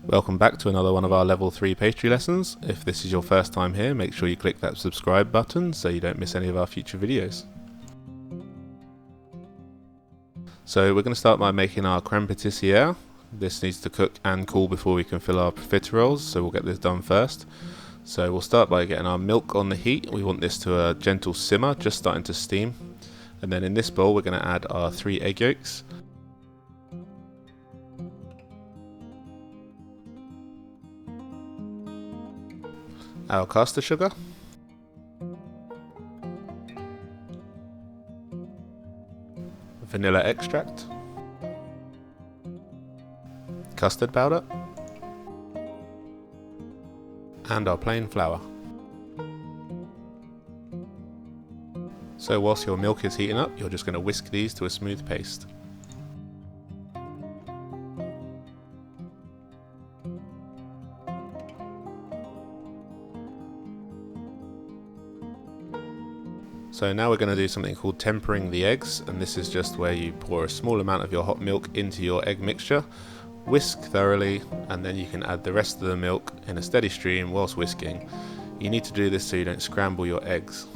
Welcome back to another one of our level 3 pastry lessons. If this is your first time here, make sure you click that subscribe button so you don't miss any of our future videos. So we're going to start by making our creme patissiere. This needs to cook and cool before we can fill our profiteroles, so we'll get this done first. So we'll start by getting our milk on the heat. We want this to a gentle simmer, just starting to steam. And then in this bowl we're going to add our 3 egg yolks. Our caster sugar, vanilla extract, custard powder, and our plain flour. So whilst your milk is heating up, you're just going to whisk these to a smooth paste. So now we're going to do something called tempering the eggs, and this is just where you pour a small amount of your hot milk into your egg mixture, whisk thoroughly, and then you can add the rest of the milk in a steady stream whilst whisking. You need to do this so you don't scramble your eggs.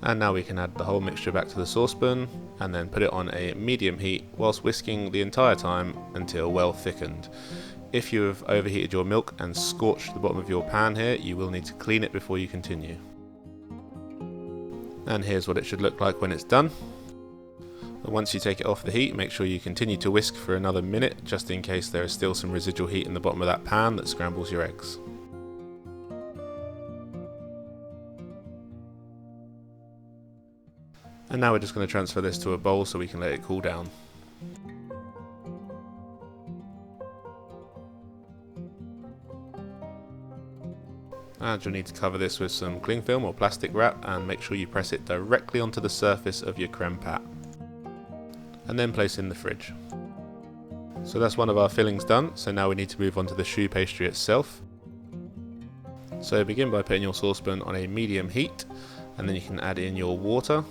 And now we can add the whole mixture back to the saucepan and then put it on a medium heat whilst whisking the entire time until well thickened. If you have overheated your milk and scorched the bottom of your pan here, you will need to clean it before you continue. And here's what it should look like when it's done. And once you take it off the heat, make sure you continue to whisk for another minute, just in case there is still some residual heat in the bottom of that pan that scrambles your eggs. And now we're just going to transfer this to a bowl so we can let it cool down. And you'll need to cover this with some cling film or plastic wrap and make sure you press it directly onto the surface of your creme pat. And then place in the fridge. So that's one of our fillings done, so now we need to move on to the choux pastry itself. So begin by putting your saucepan on a medium heat, and then you can add in your water.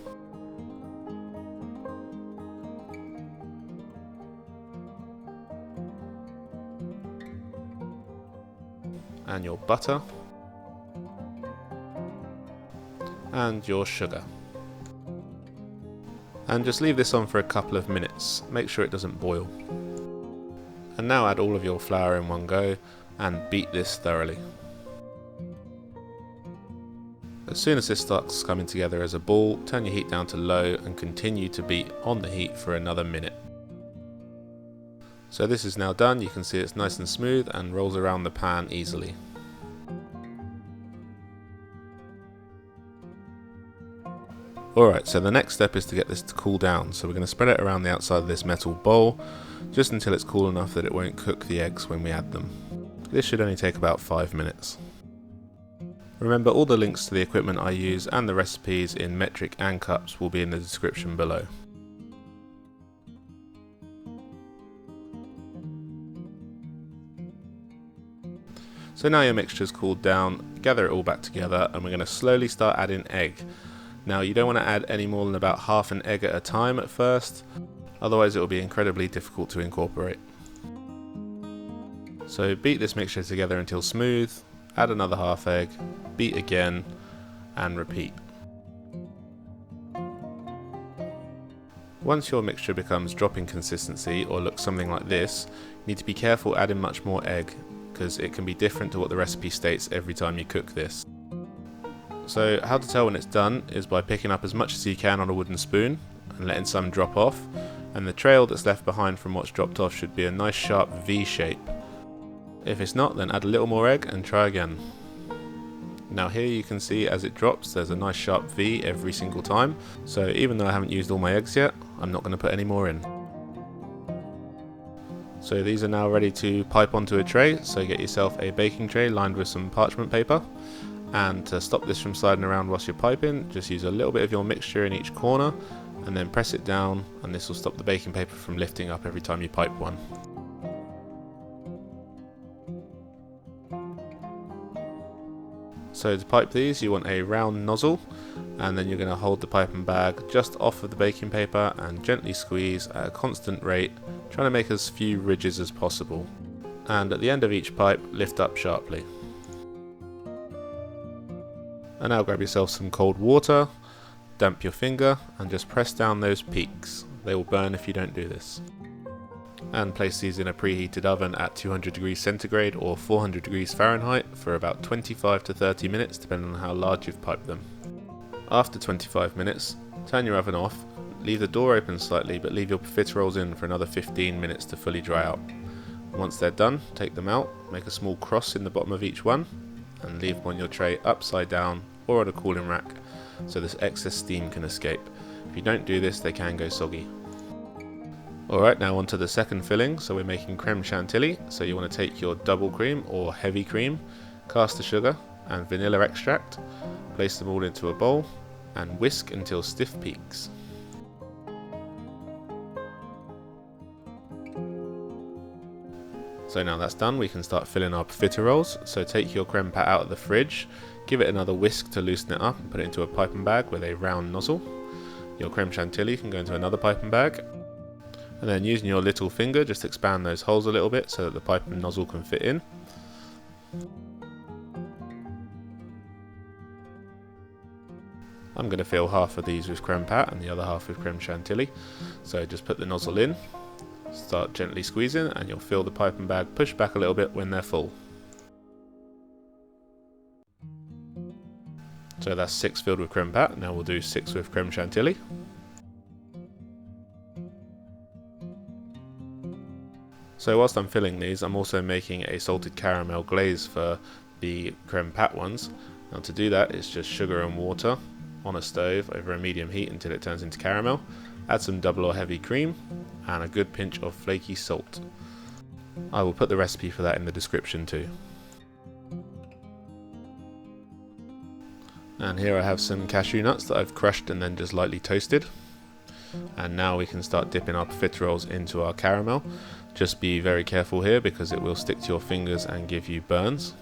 And your butter. And your sugar. And just leave this on for a couple of minutes, make sure it doesn't boil. And now add all of your flour in one go and beat this thoroughly. As soon as this starts coming together as a ball, turn your heat down to low and continue to beat on the heat for another minute. So this is now done. You can see it's nice and smooth and rolls around the pan easily. Alright, so the next step is to get this to cool down, so we're going to spread it around the outside of this metal bowl, just until it's cool enough that it won't cook the eggs when we add them. This should only take about 5 minutes. Remember, all the links to the equipment I use and the recipes in metric and cups will be in the description below. So now your mixture's cooled down, gather it all back together, and we're going to slowly start adding egg. Now you don't want to add any more than about half an egg at a time at first, otherwise it will be incredibly difficult to incorporate. So beat this mixture together until smooth, add another half egg, beat again, and repeat. Once your mixture becomes dropping consistency or looks something like this, you need to be careful adding much more egg, because it can be different to what the recipe states every time you cook this. So how to tell when it's done is by picking up as much as you can on a wooden spoon and letting some drop off, and the trail that's left behind from what's dropped off should be a nice sharp V shape. If it's not, then add a little more egg and try again. Now here you can see as it drops there's a nice sharp V every single time, so even though I haven't used all my eggs yet, I'm not going to put any more in. So these are now ready to pipe onto a tray, so get yourself a baking tray lined with some parchment paper. And to stop this from sliding around whilst you're piping, just use a little bit of your mixture in each corner and then press it down, and this will stop the baking paper from lifting up every time you pipe one. So to pipe these you want a round nozzle, and then you're going to hold the piping bag just off of the baking paper and gently squeeze at a constant rate trying to make as few ridges as possible. And at the end of each pipe, lift up sharply. And now grab yourself some cold water, damp your finger, and just press down those peaks. They will burn if you don't do this. And place these in a preheated oven at 200 degrees centigrade or 400 degrees Fahrenheit for about 25 to 30 minutes depending on how large you've piped them. After 25 minutes, turn your oven off, leave the door open slightly but leave your profiteroles in for another 15 minutes to fully dry out. Once they're done, take them out, make a small cross in the bottom of each one and leave them on your tray upside down or on a cooling rack so this excess steam can escape. If you don't do this, they can go soggy. Alright, now on to the second filling. So we're making creme chantilly. So you want to take your double cream or heavy cream, caster sugar and vanilla extract, place them all into a bowl and whisk until stiff peaks. So now that's done, we can start filling our profiteroles. So take your creme pat out of the fridge, give it another whisk to loosen it up and put it into a piping bag with a round nozzle. Your creme chantilly can go into another piping bag. And then using your little finger, just expand those holes a little bit so that the pipe and nozzle can fit in. I'm going to fill half of these with creme pat and the other half with creme chantilly. So just put the nozzle in, start gently squeezing and you'll fill the piping bag, push back a little bit when they're full. So that's 6 filled with creme pat, now we'll do 6 with creme chantilly. So whilst I'm filling these, I'm also making a salted caramel glaze for the creme pat ones. Now to do that, it's just sugar and water on a stove over a medium heat until it turns into caramel. Add some double or heavy cream and a good pinch of flaky salt. I will put the recipe for that in the description too. And here I have some cashew nuts that I've crushed and then just lightly toasted. And now we can start dipping our profiteroles into our caramel. Just be very careful here because it will stick to your fingers and give you burns.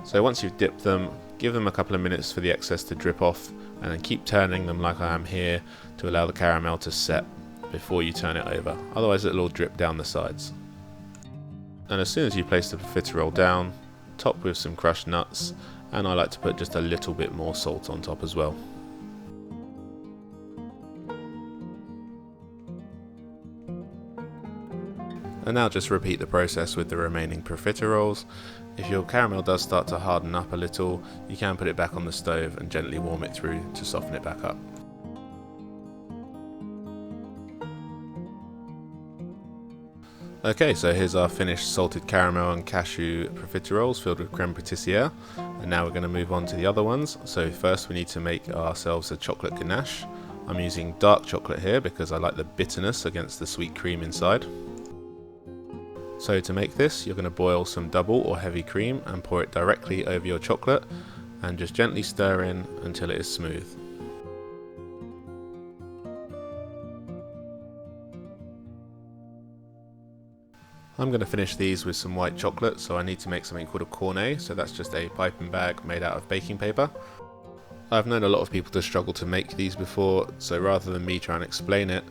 So once you've dipped them, give them a couple of minutes for the excess to drip off and then keep turning them like I am here to allow the caramel to set before you turn it over, otherwise it'll all drip down the sides. And as soon as you place the profiterole down, top with some crushed nuts, and I like to put just a little bit more salt on top as well. And now just repeat the process with the remaining profiteroles. If your caramel does start to harden up a little, you can put it back on the stove and gently warm it through to soften it back up. Okay, so here's our finished salted caramel and cashew profiteroles filled with creme patissiere, and now we're going to move on to the other ones. So first we need to make ourselves a chocolate ganache. I'm using dark chocolate here because I like the bitterness against the sweet cream inside. So to make this, you're going to boil some double or heavy cream and pour it directly over your chocolate and just gently stir in until it is smooth. I'm going to finish these with some white chocolate, so I need to make something called a cornet, so that's just a piping bag made out of baking paper. I've known a lot of people to struggle to make these before, so rather than me try and explain it,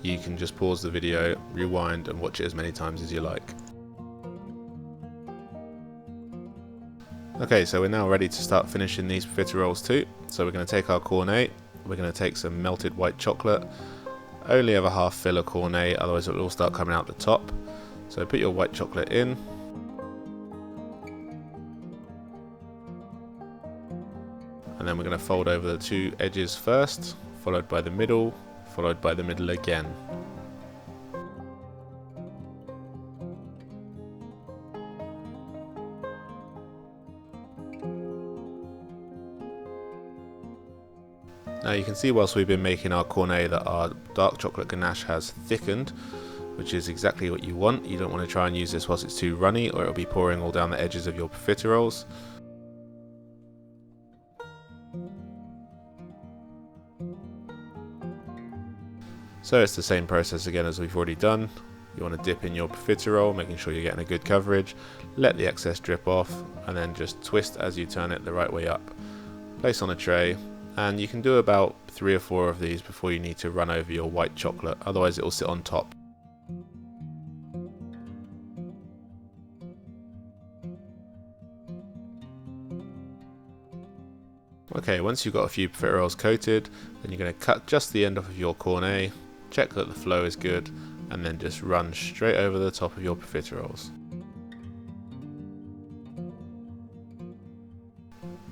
you can just pause the video, rewind and watch it as many times as you like. Okay, so we're now ready to start finishing these profiteroles too. So we're going to take our cornet, we're going to take some melted white chocolate, only have a half fill of cornet, otherwise it will all start coming out the top. So put your white chocolate in. And then we're going to fold over the two edges first, followed by the middle, followed by the middle again. Now you can see whilst we've been making our cornet that our dark chocolate ganache has thickened, which is exactly what you want. You don't want to try and use this whilst it's too runny or it'll be pouring all down the edges of your profiteroles. So it's the same process again as we've already done. You want to dip in your profiterole, making sure you're getting a good coverage, let the excess drip off, and then just twist as you turn it the right way up. Place on a tray, and you can do about 3 or 4 of these before you need to run over your white chocolate, otherwise it will sit on top. Okay, once you've got a few profiteroles coated, then you're going to cut just the end off of your cornet, check that the flow is good, and then just run straight over the top of your profiteroles.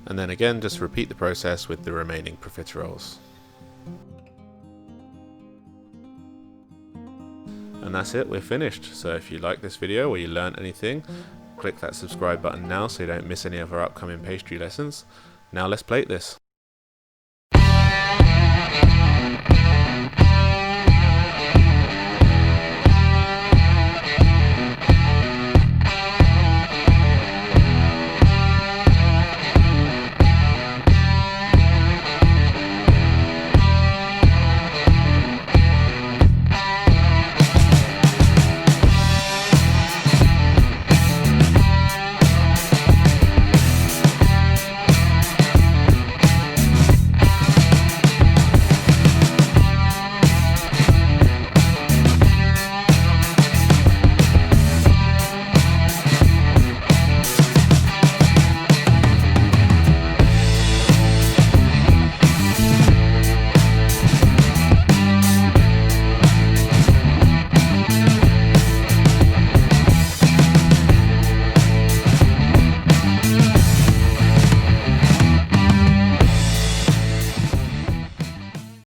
And then again, just repeat the process with the remaining profiteroles. And that's it, we're finished. So if you like this video or you learned anything, click that subscribe button now so you don't miss any of our upcoming pastry lessons. Now let's plate this.